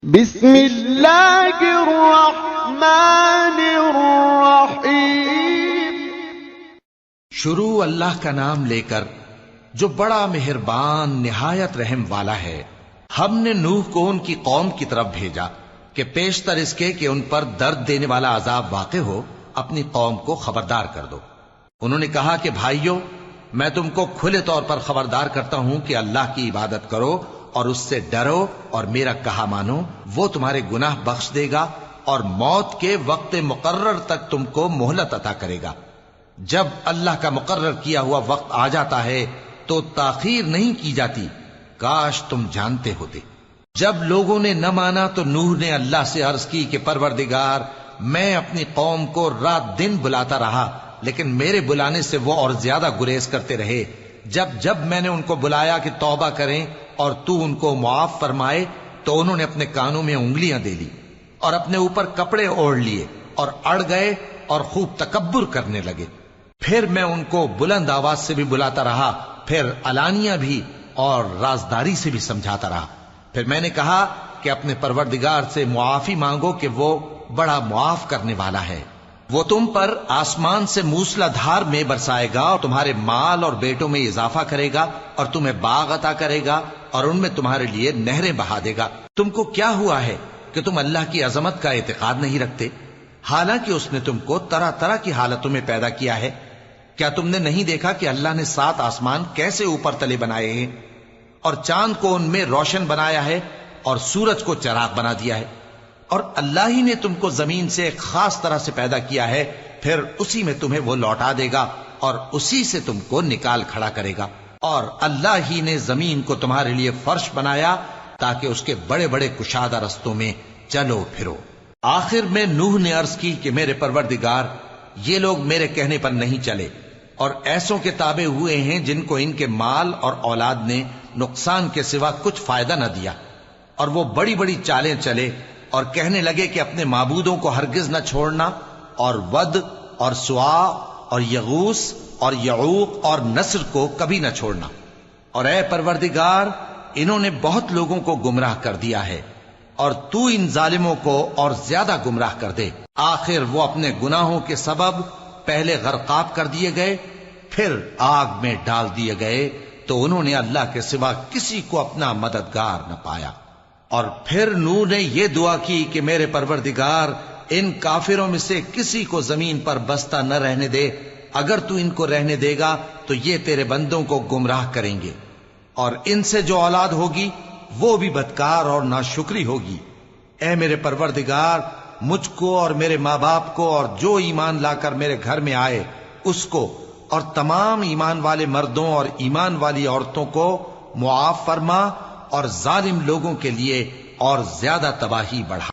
بسم اللہ الرحمن الرحیم۔ شروع اللہ کا نام لے کر جو بڑا مہربان نہایت رحم والا ہے۔ ہم نے نوح کو ان کی قوم کی طرف بھیجا کہ پیشتر اس کے کہ ان پر درد دینے والا عذاب واقع ہو اپنی قوم کو خبردار کر دو۔ انہوں نے کہا کہ بھائیو، میں تم کو کھلے طور پر خبردار کرتا ہوں کہ اللہ کی عبادت کرو اور اس سے ڈرو اور میرا کہا مانو، وہ تمہارے گناہ بخش دے گا اور موت کے وقت مقرر تک تم کو مہلت عطا کرے گا۔ جب اللہ کا مقرر کیا ہوا وقت آ جاتا ہے تو تاخیر نہیں کی جاتی، کاش تم جانتے ہوتے۔ جب لوگوں نے نہ مانا تو نوح نے اللہ سے عرض کی کہ پروردگار، میں اپنی قوم کو رات دن بلاتا رہا، لیکن میرے بلانے سے وہ اور زیادہ گریز کرتے رہے۔ جب میں نے ان کو بلایا کہ توبہ کریں اور تو ان کو معاف فرمائے تو انہوں نے اپنے کانوں میں انگلیاں دے لی اور اپنے اوپر کپڑے اوڑھ لیے اور اڑ گئے اور خوب تکبر کرنے لگے۔ پھر میں ان کو بلند آواز سے بھی بلاتا رہا، پھر علانیہ بھی اور رازداری سے بھی سمجھاتا رہا۔ پھر میں نے کہا کہ اپنے پروردگار سے معافی مانگو کہ وہ بڑا معاف کرنے والا ہے۔ وہ تم پر آسمان سے موسلا دھار میں برسائے گا اور تمہارے مال اور بیٹوں میں اضافہ کرے گا اور تمہیں باغ عطا کرے گا اور ان میں تمہارے لیے نہریں بہا دے گا۔ تم کو کیا ہوا ہے کہ تم اللہ کی عظمت کا اعتقاد نہیں رکھتے، حالانکہ اس نے تم کو طرح طرح کی حالتوں میں پیدا کیا ہے؟ کیا تم نے نہیں دیکھا کہ اللہ نے 7 آسمان کیسے اوپر تلے بنائے ہیں اور چاند کو ان میں روشن بنایا ہے اور سورج کو چراغ بنا دیا ہے؟ اور اللہ ہی نے تم کو زمین سے ایک خاص طرح سے پیدا کیا ہے، پھر اسی میں تمہیں وہ لوٹا دے گا اور اسی سے تم کو نکال کھڑا کرے گا۔ اور اللہ ہی نے زمین کو تمہارے لیے فرش بنایا تاکہ اس کے بڑے بڑے کشادہ رستوں میں چلو پھرو۔ آخر میں نوح نے عرض کی کہ میرے پروردگار، یہ لوگ میرے کہنے پر نہیں چلے اور ایسوں کے تابع ہوئے ہیں جن کو ان کے مال اور اولاد نے نقصان کے سوا کچھ فائدہ نہ دیا، اور وہ بڑی بڑی چالیں چلے اور کہنے لگے کہ اپنے معبودوں کو ہرگز نہ چھوڑنا، اور ود اور سوا اور یغوث اور یعوق اور نصر کو کبھی نہ چھوڑنا۔ اور اے پروردگار، انہوں نے بہت لوگوں کو گمراہ کر دیا ہے، اور تو ان ظالموں کو اور زیادہ گمراہ کر دے۔ آخر وہ اپنے گناہوں کے سبب پہلے غرقاب کر دیے گئے، پھر آگ میں ڈال دیے گئے، تو انہوں نے اللہ کے سوا کسی کو اپنا مددگار نہ پایا۔ اور پھر نوح نے یہ دعا کی کہ میرے پروردگار، ان کافروں میں سے کسی کو زمین پر بستہ نہ رہنے دے، اگر تو ان کو رہنے دے گا تو یہ تیرے بندوں کو گمراہ کریں گے، اور ان سے جو اولاد ہوگی وہ بھی بدکار اور ناشکری ہوگی۔ اے میرے پروردگار، مجھ کو اور میرے ماں باپ کو اور جو ایمان لا کر میرے گھر میں آئے اس کو اور تمام ایمان والے مردوں اور ایمان والی عورتوں کو معاف فرما، اور ظالم لوگوں کے لیے اور زیادہ تباہی بڑھا۔